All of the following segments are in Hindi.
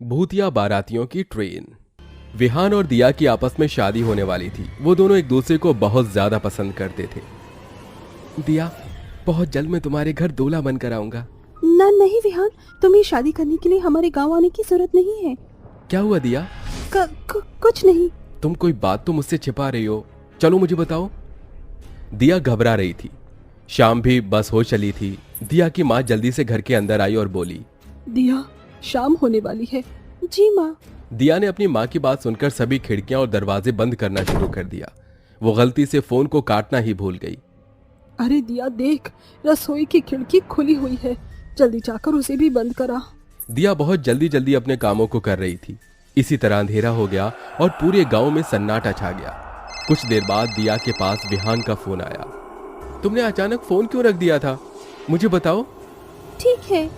भूतिया बारातियों की ट्रेन। विहान और दिया की आपस में शादी होने वाली थी। वो दोनों एक दूसरे को बहुत ज्यादा पसंद करते थे। दिया, बहुत जल्द मैं तुम्हारे घर दूल्हा बनकर आऊंगा। ना नहीं विहान, तुम्हें शादी करने के लिए हमारे गांव आने की जरूरत नहीं है। क्या हुआ दिया? कुछ नहीं। तुम कोई बात तो मुझसे छिपा रही हो, चलो मुझे बताओ। दिया घबरा रही थी। शाम भी बस हो चली थी। दिया की माँ जल्दी से घर के अंदर आई और बोली, दिया, शाम होने वाली है। जी माँ। दिया ने अपनी माँ की बात सुनकर सभी खिड़कियां और दरवाजे बंद करना शुरू कर दिया। वो गलती से फोन को काटना ही भूल गई। अरे दिया देख, रसोई की खिड़की खुली हुई है, जल्दी जाकर उसे भी बंद करा। दिया बहुत जल्दी जल्दी अपने कामों को कर रही थी। इसी तरह अंधेरा हो गया और पूरे गांव में सन्नाटा छा गया। कुछ देर बाद दिया के पास विहान का फोन आया। तुमने अचानक फोन क्यों रख दिया था, मुझे बताओ। ठीक है।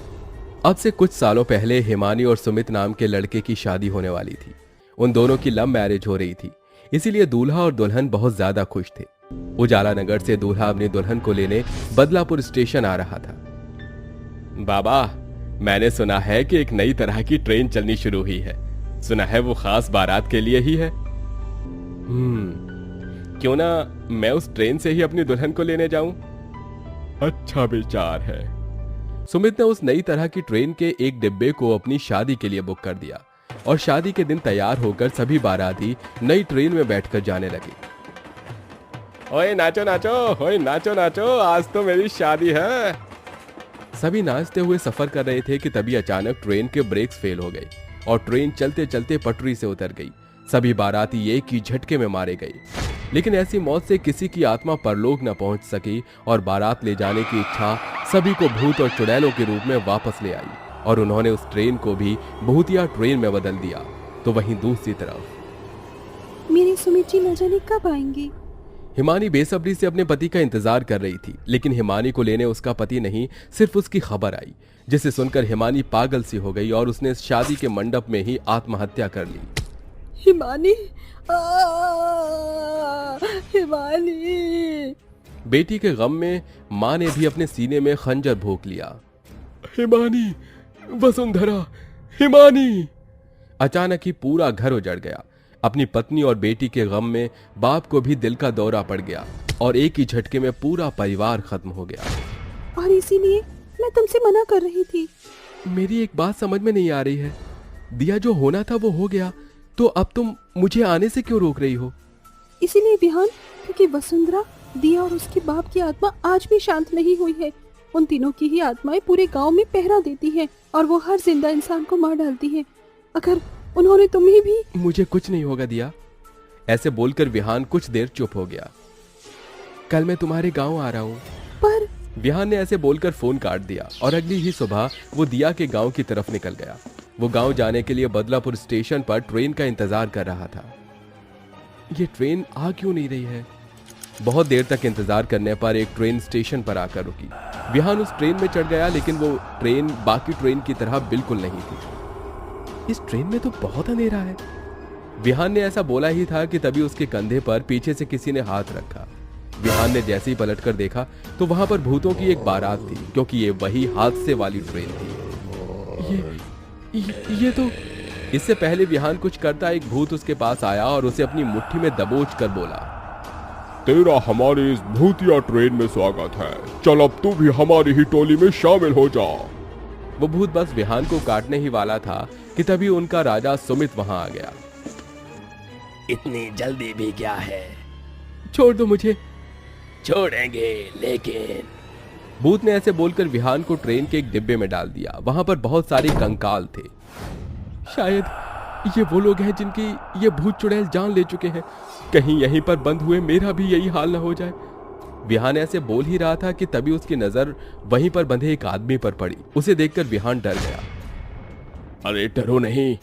अब से कुछ सालों पहले हिमानी और सुमित नाम के लड़के की शादी होने वाली थी। उन दोनों की लव मैरिज हो रही थी, इसीलिए दूल्हा और दुल्हन बहुत ज्यादा खुश थे। उजाला नगर से दूल्हा अपनी दुल्हन को लेने बदलापुर स्टेशन आ रहा था। बाबा, मैंने सुना है कि एक नई तरह की ट्रेन चलनी शुरू हुई है। सुना है वो खास बारात के लिए ही है। क्यों ना मैं उस ट्रेन से ही अपनी दुल्हन को लेने जाऊं? अच्छा विचार है। सुमित ने उस नई तरह की ट्रेन के एक डिब्बे को अपनी शादी के लिए बुक कर दिया और शादी के दिन तैयार होकर सभी बाराती नई ट्रेन में बैठकर जाने लगे। ओए नाचो नाचो, ओए नाचो नाचो, आज तो मेरी शादी है। सभी नाचते हुए सफर कर रहे थे कि तभी अचानक ट्रेन के ब्रेक्स फेल हो गए और ट्रेन चलते चलते पटरी से उतर गई। सभी बाराती एक ही झटके में मारे गए, लेकिन ऐसी मौत से किसी की आत्मा परलोक न पहुंच सकी और बारात ले जाने की इच्छा सभी को भूत और चुड़ैलों के रूप में वापस ले आई और उन्होंने उस ट्रेन को भी भूतिया ट्रेन में बदल दिया। तो वहीं दूसरी तरफ मेरी सुमित जी न जाने कब आएंगी। हिमानी बेसब्री से अपने पति का इंतजार कर रही थी, लेकिन हिमानी को लेने उसका पति नहीं, सिर्फ उसकी खबर आई, जिसे सुनकर हिमानी पागल सी हो गई और उसने शादी के मंडप में ही आत्महत्या कर ली। हिमानी, हिमानी। बेटी के गम में मां ने भी अपने सीने में खंजर भोंक लिया। हिमानी, वसुंधरा, हिमानी। अचानक ही पूरा घर उजड़ गया। अपनी पत्नी और बेटी के गम में बाप को भी दिल का दौरा पड़ गया और एक ही झटके में पूरा परिवार खत्म हो गया। और इसीलिए मैं तुमसे मना कर रही थी। मेरी एक बात समझ में नहीं आ रही है। दिया, जो होना था वो हो गया, तो अब तुम मुझे आने से क्यों रोक रही हो? इसीलिए विहान, क्योंकि वसुंधरा, दिया और उसके बाप की आत्मा आज भी शांत नहीं हुई है। उन तीनों की ही आत्माएं पूरे गांव में पहरा देती हैं और वो हर जिंदा इंसान को मार डालती हैं। अगर उन्होंने तुम्हें भी। मुझे कुछ नहीं होगा दिया। ऐसे बोलकर विहान कुछ देर चुप हो गया। कल मैं तुम्हारे गांव आ रहा हूँ। पर विहान ने ऐसे बोलकर फोन काट दिया और अगली ही सुबह वो दिया के गांव की तरफ निकल गया। वो गांव जाने के लिए बदलापुर स्टेशन पर ट्रेन का इंतजार कर रहा था। ये ट्रेन आ क्यों नहीं रही है? बहुत देर तक इंतजार करने पर एक ट्रेन स्टेशन पर आकर रुकी। विहान उस ट्रेन में चढ़ गया, लेकिन वो ट्रेन बाकी ट्रेन की तरह बिल्कुल नहीं थी। इस ट्रेन में तो बहुत अंधेरा है। विहान ने ऐसा बोला ही था कि तभी उसके कंधे पर पीछे से किसी ने हाथ रखा। विहान ने जैसे ही पलटकर देखा तो वहां पर भूतों की एक बारात थी, क्योंकि ये वही हादसे वाली ट्रेन थी। ये तो। इससे पहले विहान कुछ करता एक भूत उसके पास आया और उसे अपनी मुट्ठी में दबोच कर बोला, तेरा हमारी इस भूतिया ट्रेन में स्वागत है, चल अब तू भी हमारी ही टोली में शामिल हो जा। वो भूत बस विहान को काटने ही वाला था कि तभी उनका राजा सुमित वहां आ गया। इतनी जल्दी भी क्या है? छोड़ दो मुझे। छोड़ेंगे, लेकिन। भूत ने ऐसे बोलकर विहान को ट्रेन के एक डिब्बे में डाल दिया। वहां पर बहुत सारे कंकाल थे। शायद ये वो लोग हैं जिनकी ये भूत चुड़ैल जान ले चुके हैं। कहीं यहीं पर बंद हुए मेरा भी यही हाल न हो जाए। विहान ऐसे बोल ही रहा था कि तभी उसकी नजर वहीं पर बंधे एक आदमी पर पड़ी। उसे देखकर विहान डर गया। अरे डरो नहीं,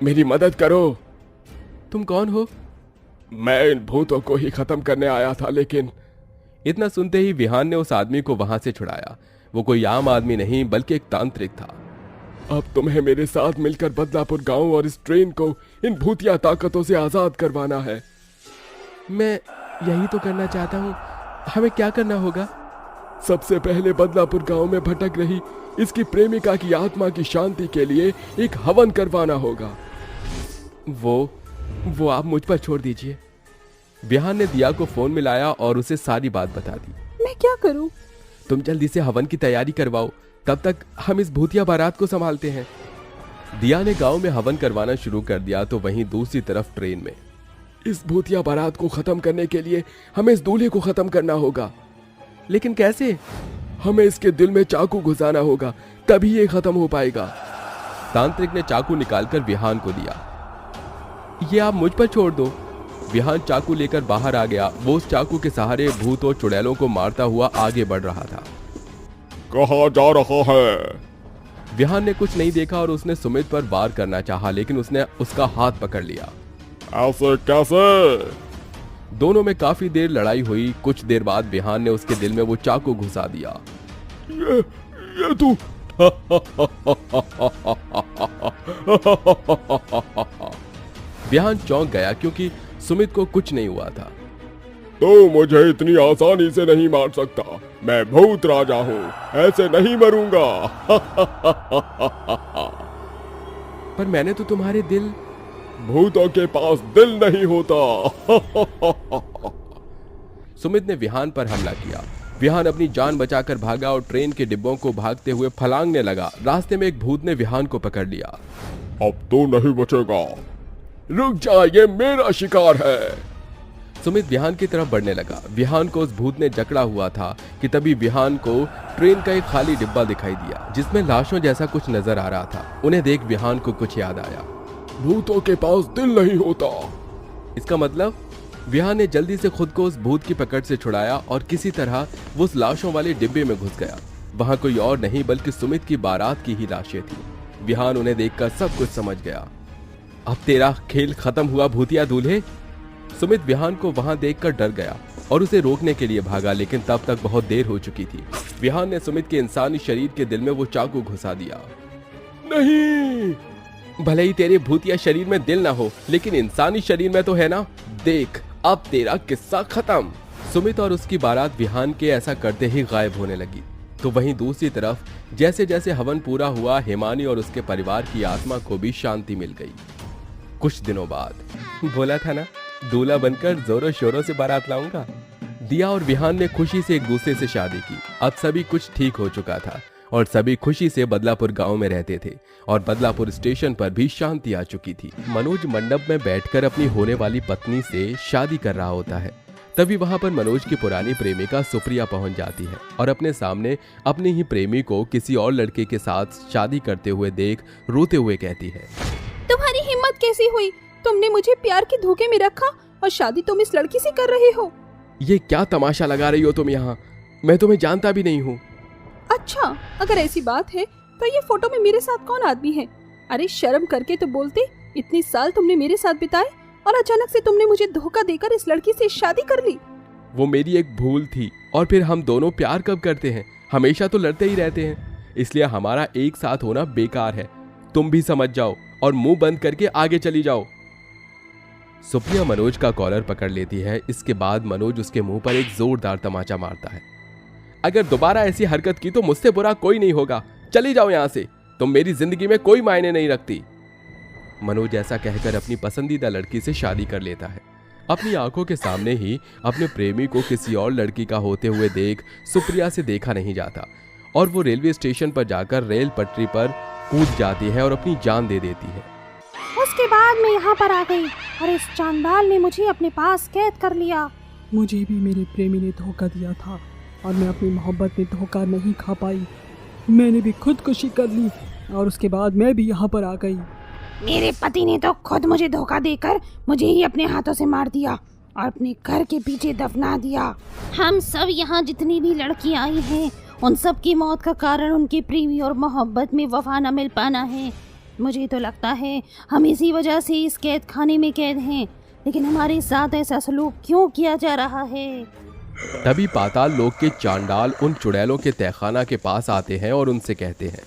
मेरी मदद करो। तुम कौन हो? मैं इन भूतों को ही खत्म करने आया था, लेकिन। इतना सुनते ही विहान ने उस आदमी को वहां से छुड़ाया। वो कोई आम आदमी नहीं बल्कि एक तांत्रिक था। अब तुम्हें मेरे साथ मिलकर बदलापुर गांव और इस ट्रेन को इन भूतिया ताकतों से आजाद करवाना है। मैं यही तो करना चाहता हूँ। हमें क्या करना होगा? सबसे पहले बदलापुर गांव में भटक रही इसकी प्रेमिका की आत्मा की शांति के लिए एक हवन करवाना होगा। वो आप मुझ पर छोड़ दीजिए। विहान ने दिया को फोन मिलाया और उसे सारी बात बता दी। मैं क्या करूं? तुम जल्दी से हवन की तैयारी करवाओ, तब तक हम इस भूतिया बारात को संभालते हैं। दिया ने गांव में हवन करवाना शुरू कर दिया तो वहीं दूसरी तरफ ट्रेन में, इस भूतिया बारात को खत्म करने के लिए हमें इस दूल्हे को खत्म करना होगा। लेकिन कैसे? हमें इसके दिल में चाकू घुसाना होगा, तभी ये खत्म हो पाएगा। तांत्रिक ने चाकू निकालकर विहान को दिया। ये आप मुझ पर छोड़ दो। विहान चाकू लेकर बाहर आ गया। वो उस चाकू के सहारे भूत और चुड़ैलों को मारता हुआ आगे बढ़ रहा था। कहाँ जा रहा है? विहान ने कुछ नहीं देखा और उसने सुमित पर वार करना चाहा, लेकिन उसने उसका हाथ पकड़ लिया। ऐसे कैसे? दोनों में काफी देर लड़ाई हुई। कुछ देर बाद विहान ने उसके दिल में वो चाकू घुसा दिया। ये तू विहान चौंक गया क्योंकि सुमित को कुछ नहीं हुआ था। तो मुझे इतनी आसानी से नहीं मार सकता। मैं भूत राजा हूँ, ऐसे नहीं मरूंगा। पर मैंने तो तुम्हारे दिल। भूतों के पास दिल नहीं होता। सुमित ने विहान पर हमला किया। विहान अपनी जान बचाकर भागा और ट्रेन के डिब्बों को भागते हुए फलांगने लगा। रास्ते में एक भूत ने विहान को पकड़ लिया। अब तो नहीं बचेगा। रुक जा, ये मेरा शिकार है। सुमित विहान की तरफ बढ़ने लगा। विहान को उस भूत ने जकड़ा हुआ था कि तभी विहान को ट्रेन का एक खाली डिब्बा दिखाई दिया जिसमें लाशों जैसा कुछ नजर आ रहा था। उन्हें देख विहान को कुछ याद आया। भूतों के पास दिल नहीं होता। इसका मतलब? विहान ने जल्दी से खुद को उस भूत की पकड़ से छुड़ाया और किसी तरह वो उस लाशों वाले डिब्बे में घुस गया। वहां कोई और नहीं बल्कि सुमित की बारात की ही लाशें थी। विहान उन्हें देखकर सब कुछ समझ गया। अब तेरा खेल खत्म हुआ भूतिया दूल्हे। सुमित विहान को वहां देखकर डर गया और उसे रोकने के लिए भागा, लेकिन तब तक बहुत देर हो चुकी थी। विहान ने सुमित के इंसानी शरीर के दिल में वो चाकू घुसा दिया। नहीं, भले ही तेरे भूतिया शरीर में दिल ना हो, लेकिन इंसानी शरीर में तो है ना। देख, अब तेरा किस्सा खत्म। सुमित और उसकी बारात विहान के ऐसा करते ही गायब होने लगी। तो वहीं दूसरी तरफ जैसे जैसे हवन पूरा हुआ, हिमानी और उसके परिवार की आत्मा को भी शांति मिल गई। कुछ दिनों बाद बोला था ना, दूल्हा बनकर जोरों शोरों से बारात लाऊंगा। दिया और विहान ने खुशी से एक दूसरे से शादी की। अब सभी कुछ ठीक हो चुका था और सभी खुशी से बदलापुर गांव में रहते थे और बदलापुर स्टेशन पर भी शांति आ चुकी थी। मनोज मंडप में बैठकर अपनी होने वाली पत्नी से शादी कर रहा होता है। तभी वहां पर मनोज की पुरानी प्रेमिका सुप्रिया पहुंच जाती है और अपने सामने अपने ही प्रेमी को किसी और लड़के के साथ शादी करते हुए देख रोते हुए कहती है, तुम्हारी हिम्मत कैसी हुई? तुमने मुझे प्यार के धोखे में रखा और शादी तुम इस लड़की से कर रहे हो। ये क्या तमाशा लगा रही हो तुम यहाँ? मैं तुम्हें जानता भी नहीं हूँ। अच्छा, अगर ऐसी बात है तो ये फोटो में मेरे साथ कौन आदमी है? अरे शर्म करके तो बोलते। इतने साल तुमने मेरे साथ बिताए और अचानक से तुमने मुझे धोखा देकर इस लड़की से शादी कर ली। वो मेरी एक भूल थी। और फिर हम दोनों प्यार कब करते हैं? हमेशा तो लड़ते ही रहते हैं। इसलिए हमारा एक साथ होना बेकार है। तुम भी समझ जाओ और मुंह बंद करके आगे चली जाओ। सुप्रिया मनोज का कॉलर पकड़ लेती है। इसके बाद मनोज उसके मुंह पर एक जोरदार तमाचा मारता है। अगर दोबारा ऐसी हरकत की तो मुझसे बुरा कोई नहीं होगा। चली जाओ यहाँ से। तुम मेरी जिंदगी में कोई मायने नहीं रखती। मनोज ऐसा कहकर अपनी पसंदीदा लड़की से शादी कर लेता है। अपनी आंखों के सामने ही अपने प्रेमी को किसी और लड़की का होते हुए देख सुप्रिया से देखा नहीं जाता और वो रेलवे स्टेशन पर जाकर रेल पटरी पर कूद जाती है और अपनी जान दे देती है। उसके बाद मैं यहाँ पर आ गई और इस चांडाल ने मुझे अपने पास कैद कर लिया। मुझे भी मेरे प्रेमी ने धोखा दिया था और मैं अपनी मोहब्बत में धोखा नहीं खा पाई। मैंने भी खुदकुशी कर ली और उसके बाद मैं भी यहाँ पर आ गई। मेरे पति ने तो खुद मुझे धोखा देकर मुझे ही अपने हाथों से मार दिया और अपने घर के पीछे दफना दिया। हम सब यहाँ जितनी भी लड़कियाँ आई हैं, उन सब की मौत का कारण उनके प्रेमी और मोहब्बत में वफा न मिल पाना है। मुझे तो लगता है हम इसी वजह से इस कैद खाने में कैद हैं, लेकिन हमारे साथ ऐसा सलूक क्यों किया जा रहा है? तभी पाताल लोक के चांडाल उन चुड़ैलों के तहखाना के पास आते हैं और उनसे कहते हैं,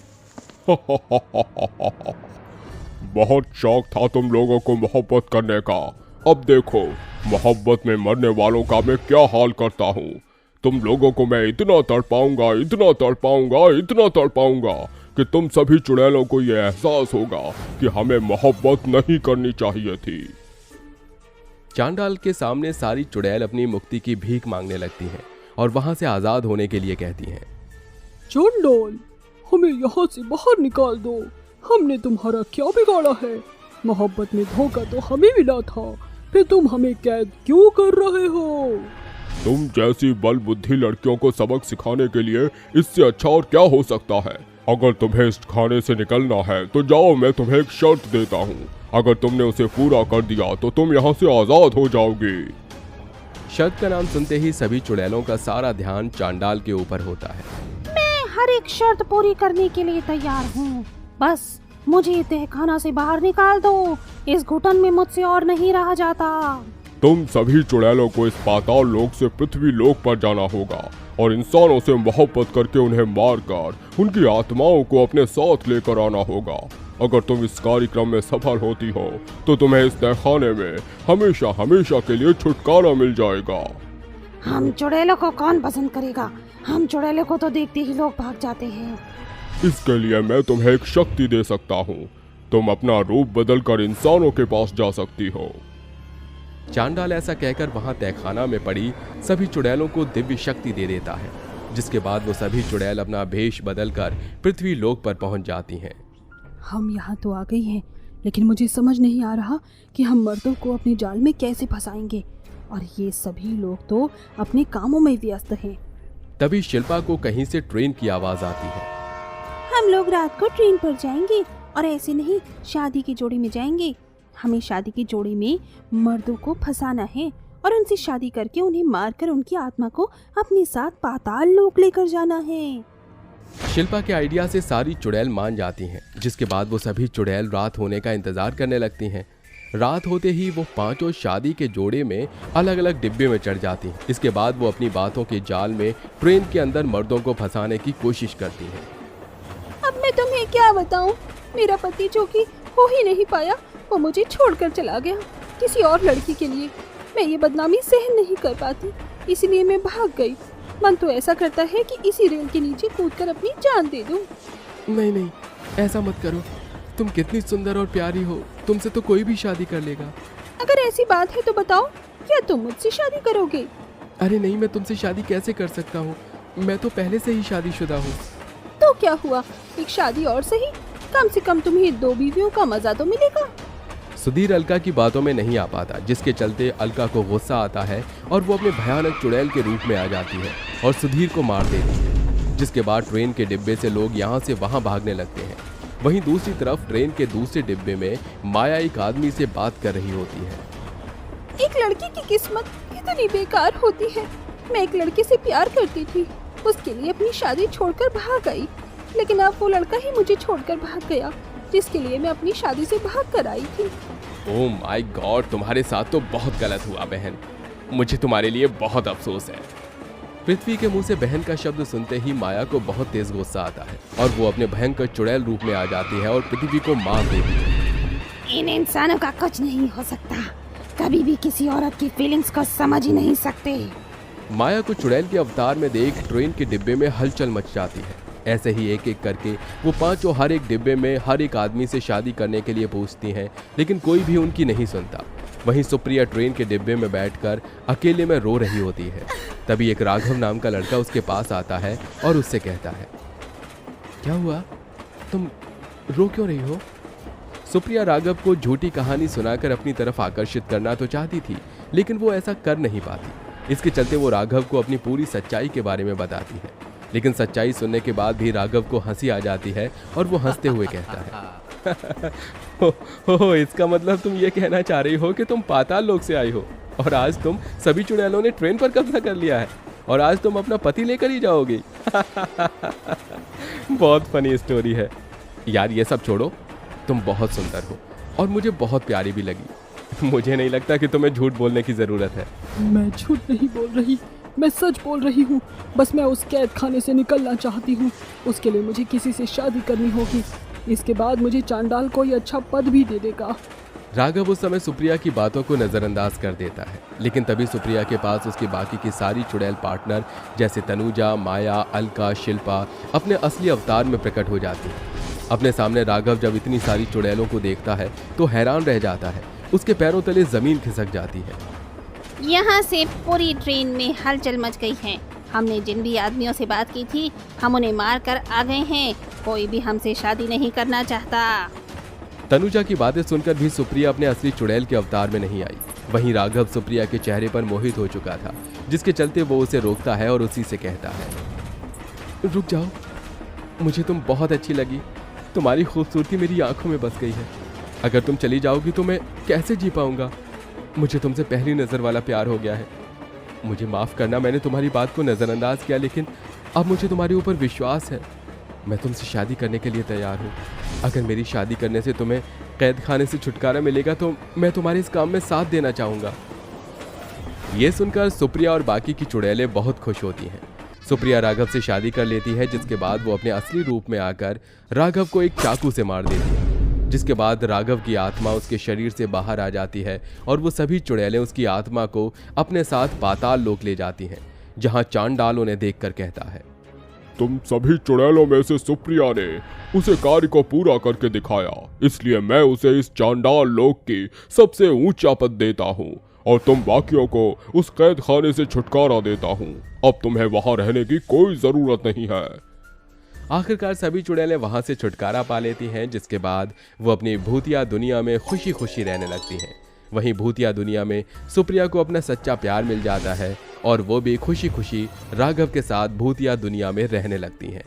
बहुत शौक था तुम लोगों को मोहब्बत करने का। अब देखो, मोहब्बत में मरने वालों का मैं क्या हाल करता हूँ। तुम लोगों को मैं इतना तड़पाऊंगा, इतना तड़पाऊंगा, इतना तड़पाऊंगा कि तुम सभी चुड़ैलों को यह एहसास होगा कि हमें मोहब्बत नहीं करनी चाहिए थी। चांडाल के सामने सारी चुड़ैल अपनी मुक्ति की भीख मांगने लगती हैं और वहां से आजाद होने के लिए कहती हैं। चांडाल, हमें यहाँ से बाहर निकाल दो। हमने तुम्हारा क्या बिगाड़ा है? मोहब्बत में धोखा तो हमें मिला था, फिर तुम हमें कैद क्यों कर रहे हो? तुम जैसी बल बुद्धि लड़कियों को सबक सिखाने के लिए इससे अच्छा और क्या हो सकता है? अगर तुम्हें इस खाने से निकलना है तो जाओ, मैं तुम्हें एक शर्त देता हूँ। अगर तुमने उसे पूरा कर दिया तो तुम यहाँ से आजाद हो जाओगे। शर्त का नाम सुनते ही सभी चुड़ैलों का सारा ध्यान चांडाल के ऊपर होता है। मैं हर एक शर्त पूरी करने के लिए तैयार हूँ, बस मुझे तहखाना से बाहर निकाल दो। इस घुटन में मुझसे और नहीं रहा जाता। तुम सभी चुड़ैलों को इस पाताल लोक से पृथ्वी लोक पर जाना होगा और इंसानों से मोहब्बत करके उन्हें मारकर उनकी आत्माओं को अपने साथ लेकर आना होगा। अगर तुम इस कार्यक्रम में सफल होती हो तो तुम्हें इस तहखाने में हमेशा हमेशा के लिए छुटकारा मिल जाएगा। हम चुड़ैलों को कौन पसंद करेगा? हम चुड़ैलों को तो देखते ही लोग भाग जाते हैं। इसके लिए मैं तुम्हें एक शक्ति दे सकता हूँ। तुम अपना रूप बदलकर इंसानों के पास जा सकती हो। चांडाल ऐसा कहकर वहां तहखाना में पड़ी सभी चुड़ैलों को दिव्य शक्ति दे देता है, जिसके बाद वो सभी चुड़ैल अपना भेष बदलकर पृथ्वी लोक पर पहुंच जाती हैं। हम यहाँ तो आ गई हैं, लेकिन मुझे समझ नहीं आ रहा कि हम मर्दों को अपने जाल में कैसे फंसाएंगे, और ये सभी लोग तो अपने कामों में व्यस्त हैं। तभी शिल्पा को कहीं से ट्रेन की आवाज आती है। हम लोग रात को ट्रेन पर जाएंगे और ऐसे नहीं शादी की जोड़ी में जाएंगे। हमें शादी की जोड़ी में मर्दों को फंसाना है और उनसे शादी करके उन्हें मारकर उनकी आत्मा को अपने साथ पाताल लोक लेकर जाना है। शिल्पा के आइडिया से सारी चुड़ैल मान जाती हैं, जिसके बाद वो सभी चुड़ैल रात होने का इंतजार करने लगती हैं। रात होते ही वो पांचों शादी के जोड़े में अलग अलग डिब्बे में चढ़ जाती हैं। इसके बाद वो अपनी बातों के जाल में ट्रेन के अंदर मर्दों को फंसाने की कोशिश करती हैं। अब मैं तुम्हें क्या बताऊं? मेरा पति जो कि हो ही नहीं पाया, वो मुझे छोड़कर चला गया किसी और लड़की के लिए। मैं ये बदनामी सहन नहीं कर पाती, इसलिए मैं भाग गई। मन तो ऐसा करता है कि इसी रेल के नीचे कूदकर अपनी जान दे दूं। नहीं नहीं, ऐसा मत करो। तुम कितनी सुंदर और प्यारी हो, तुमसे तो कोई भी शादी कर लेगा। अगर ऐसी बात है तो बताओ, क्या तुम मुझसे शादी करोगे? अरे नहीं, मैं तुमसे शादी कैसे कर सकता हूँ? मैं तो पहले से ही शादीशुदा हूँ। तो क्या हुआ, एक शादी और सही, कम से कम तुम्हें 2 बीवियों का मजा तो मिलेगा। सुधीर अलका की बातों में नहीं आ पाता, जिसके चलते अलका को गुस्सा आता है और वो अपने भयानक चुड़ैल के रूप में आ जाती है और सुधीर को मार देती है। जिसके बाद ट्रेन के डिब्बे से लोग यहाँ से वहाँ भागने लगते हैं। वहीं दूसरी तरफ ट्रेन के दूसरे डिब्बे में माया एक आदमी से बात कर रही होती है। एक लड़की की किस्मत कितनी बेकार होती है। मैं एक लड़के से प्यार करती थी, उसके लिए अपनी शादी छोड़कर भाग गई, लेकिन अब वो लड़का ही मुझे छोड़कर भाग गया जिसके लिए मैं अपनी शादी से भाग कर आई थी। ओह माय गॉड, तुम्हारे साथ तो बहुत गलत हुआ बहन। मुझे तुम्हारे लिए बहुत अफसोस है। पृथ्वी के मुंह से बहन का शब्द सुनते ही माया को बहुत तेज गुस्सा आता है और वो अपने भयंकर चुड़ैल रूप में आ जाती है और पृथ्वी को मार देती है। इन इंसानों का कुछ नहीं हो सकता, कभी भी किसी औरत की फीलिंग्स को समझ ही नहीं सकते। माया को चुड़ैल के अवतार में देख ट्रेन के डिब्बे में हलचल मच जाती है। ऐसे ही एक एक करके वो पांचों हर एक डिब्बे में हर एक आदमी से शादी करने के लिए पूछती हैं, लेकिन कोई भी उनकी नहीं सुनता। वहीं सुप्रिया ट्रेन के डिब्बे में बैठकर अकेले में रो रही होती है। तभी एक राघव नाम का लड़का उसके पास आता है और उससे कहता है, क्या हुआ, तुम रो क्यों रही हो? सुप्रिया राघव को झूठी कहानी सुनाकर अपनी तरफ आकर्षित करना तो चाहती थी, लेकिन वो ऐसा कर नहीं पाती। इसके चलते वो राघव को अपनी पूरी सच्चाई के बारे में बताती है, लेकिन सच्चाई सुनने के बाद भी राघव को हंसी आ जाती है और वो हंसते हुए कहता है, हो, इसका मतलब तुम ये कहना चाह रही हो कि तुम पाताल लोक से आई हो और आज तुम सभी चुड़ैलों ने ट्रेन पर कब्जा कर लिया है और आज तुम अपना पति लेकर ही जाओगी। बहुत फनी स्टोरी है यार। ये सब छोड़ो, तुम बहुत सुंदर हो और मुझे बहुत प्यारी भी लगी। मुझे नहीं लगता कि तुम्हें झूठ बोलने की जरूरत है। मैं झूठ नहीं बोल रही, मैं सच बोल रही हूँ। बस मैं उस कैद खाने से निकलना चाहती हूँ। उसके लिए मुझे किसी से शादी करनी होगी। इसके बाद मुझे चांडाल कोई अच्छा पद भी दे देगा। राघव उस समय सुप्रिया की बातों को नजरअंदाज कर देता है, लेकिन तभी सुप्रिया के पास उसकी बाकी की सारी चुड़ैल पार्टनर जैसे तनुजा, माया, अलका, शिल्पा अपने असली अवतार में प्रकट हो जाती है। अपने सामने राघव जब इतनी सारी चुड़ैलों को देखता है तो हैरान रह जाता है। उसके पैरों तले जमीन खिसक जाती है। यहाँ से पूरी ट्रेन में हलचल मच गई है। हमने जिन भी आदमियों से बात की थी हम उन्हें मार कर आ गए हैं। कोई भी हमसे शादी नहीं करना चाहता। तनुजा की बातें सुनकर भी सुप्रिया अपने असली चुड़ैल के अवतार में नहीं आई। वहीं राघव सुप्रिया के चेहरे पर मोहित हो चुका था, जिसके चलते वो उसे रोकता है और उसी से कहता है, रुक जाओ, मुझे तुम बहुत अच्छी लगी। तुम्हारी खूबसूरती मेरी आंखों में बस गई है। अगर तुम चली जाओगी तो मैं कैसे जी पाऊंगा। मुझे तुमसे पहली नज़र वाला प्यार हो गया है। मुझे माफ़ करना, मैंने तुम्हारी बात को नज़रअंदाज किया, लेकिन अब मुझे तुम्हारे ऊपर विश्वास है। मैं तुमसे शादी करने के लिए तैयार हूँ। अगर मेरी शादी करने से तुम्हें कैद खाने से छुटकारा मिलेगा तो मैं तुम्हारे इस काम में साथ देना चाहूँगा। ये सुनकर सुप्रिया और बाकी की चुड़ैलें बहुत खुश होती हैं। सुप्रिया राघव से शादी कर लेती है, जिसके बाद वो अपने असली रूप में आकर राघव को एक चाकू से मार देती है। जिसके बाद राघव की आत्मा उसके शरीर से बाहर आ जाती है और वो सभी चुड़ैलें उसकी आत्मा को अपने साथ पाताल लोक ले जाती हैं, जहां चांडाल उन्हें देखकर कहता है, तुम सभी चुड़ैलों में से सुप्रिया ने उसे कार्य को पूरा करके दिखाया, इसलिए मैं उसे इस चांडाल लोक की सबसे ऊंचा पद देता हूँ और तुम बाकियों को उस कैद खाने से छुटकारा देता हूँ। अब तुम्हें वहां रहने की कोई जरूरत नहीं है। आखिरकार सभी चुड़ैलें वहां से छुटकारा पा लेती हैं, जिसके बाद वो अपनी भूतिया दुनिया में खुशी खुशी रहने लगती हैं। वहीं भूतिया दुनिया में सुप्रिया को अपना सच्चा प्यार मिल जाता है और वो भी खुशी खुशी राघव के साथ भूतिया दुनिया में रहने लगती हैं।